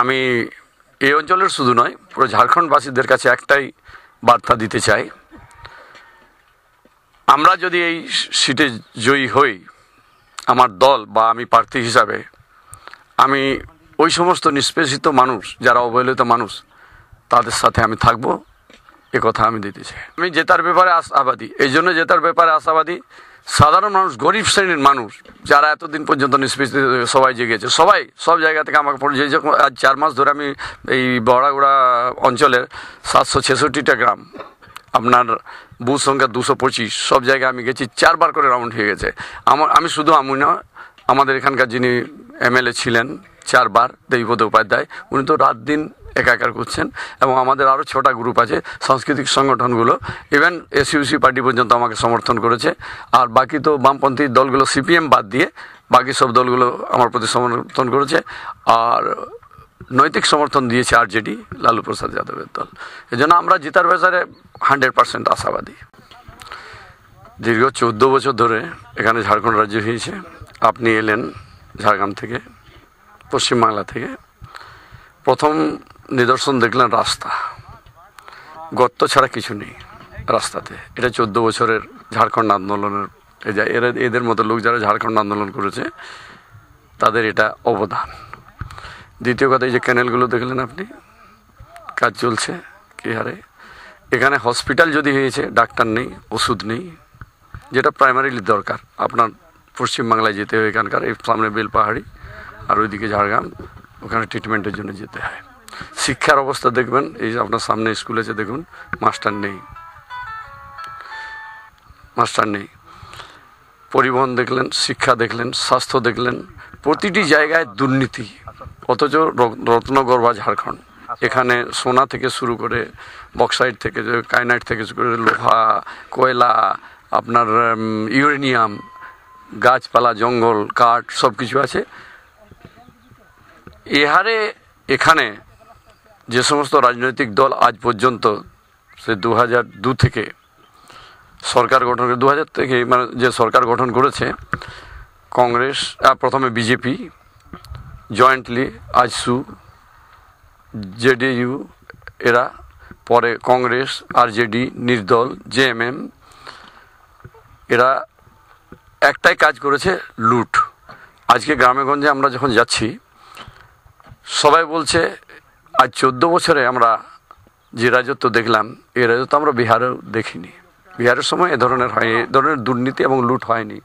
আমি এই অঞ্চলের শুধু নয়, পুরো ঝাড়খণ্ডবাসীদের কাছে একটাই বার্তা দিতে চাই, আমরা যদি এই সিটে জয়ী হই, আমার দল বা আমি প্রার্থী হিসাবে, আমি ওই সমস্ত নিষ্পেষিত মানুষ যারা অবহেলিত মানুষ তাদের সাথে আমি থাকবো, এ কথা আমি দিতে চাই। আমি জেতার ব্যাপারে আশাবাদী, এই জন্য জেতার ব্যাপারে আশাবাদী, সাধারণ মানুষ, গরিব শ্রেণীর মানুষ যারা এতদিন পর্যন্ত নিষ্পেষিত সবাই জেগেছে, সবাই সব জায়গা থেকে আমাকে যে যখন আজ 4 মাস ধরে আমি এই বড়াগুড়া অঞ্চলের 766টা গ্রাম, আপনার বুথ সংখ্যা 225, সব জায়গায় আমি গেছি, 4 বার করে রাউন্ড হয়ে গেছে। আমি শুধু আমি না, আমাদের এখানকার যিনি এমএলএ ছিলেন 4 বার, দেবব্রত উপাধ্যায়, উনি তো রাত দিন একাকার করছেন, এবং আমাদের আরও 6টা গ্রুপ আছে, সাংস্কৃতিক সংগঠনগুলো, ইভেন এসইউসি পার্টি পর্যন্ত আমাকে সমর্থন করেছে। আর বাকি তো বামপন্থী দলগুলো, সিপিএম বাদ দিয়ে বাকি সব দলগুলো আমার প্রতি সমর্থন করেছে, আর নৈতিক সমর্থন দিয়েছে আরজেডি, লালু প্রসাদ যাদবের দল। এই জন্য আমরা জেতার ব্যাপারে 100% আশাবাদী। দীর্ঘ 14 বছর ধরে এখানে ঝাড়খণ্ড রাজ্য হয়েছে। আপনি এলেন ঝাড়গ্রাম থেকে, পশ্চিমবাংলা থেকে, প্রথম নিদর্শন দেখলেন রাস্তা, গর্ত ছাড়া কিছু নেই রাস্তাতে। এটা 14 বছরের ঝাড়খণ্ড আন্দোলনের, এদের মতো লোক যারা ঝাড়খণ্ড আন্দোলন করেছে তাদের এটা অবদান। দ্বিতীয় কথা, এই যে ক্যানেলগুলো দেখলেন আপনি, কাজ চলছে কি হারে। এখানে হসপিটাল যদি হয়েছে, ডাক্তার নেই, ওষুধ নেই, যেটা প্রাইমারিলি দরকার। আপনার পশ্চিমবাংলায় যেতে হয়, এখানকার এই সামনে বেলপাহাড়ি আর ওইদিকে ঝাড়গ্রাম, ওখানে ট্রিটমেন্টের জন্য যেতে হয়। শিক্ষার অবস্থা দেখবেন, এই যে আপনার সামনে স্কুল আছে দেখুন, মাস্টার নেই। পরিবহন দেখলেন, শিক্ষা দেখলেন, স্বাস্থ্য দেখলেন, প্রতিটি জায়গায় দুর্নীতি। অথচ রত্নগর্ভা ঝাড়খণ্ড, এখানে সোনা থেকে শুরু করে, বক্সাইট থেকে, কাইনাইট থেকে শুরু করে, লোহা, কয়লা, আপনার ইউরেনিয়াম, গাছপালা, জঙ্গল, কাঠ, সব কিছু আছে। এহারে এখানে যে সমস্ত রাজনৈতিক দল আজ পর্যন্ত, সে 2002 থেকে সরকার গঠন করে, 2000 থেকে মানে যে সরকার গঠন করেছে, কংগ্রেস, প্রথমে বিজেপি, জয়েন্টলি আজসু, জেডিইউ এরা, পরে কংগ্রেস, আরজেডি, নির্দল, জেএমএম, এরা একটাই কাজ করেছে, লুট। আজকে গ্রামে গঞ্জে আমরা যখন যাচ্ছি, সবাই বলছে আজ 14 বছরে আমরা যে রাজত্ব দেখলাম, এই রাজত্ব আমরা বিহারেও দেখিনি। বিহারের সময় এ ধরনের দুর্নীতি এবং লুট হয়নি।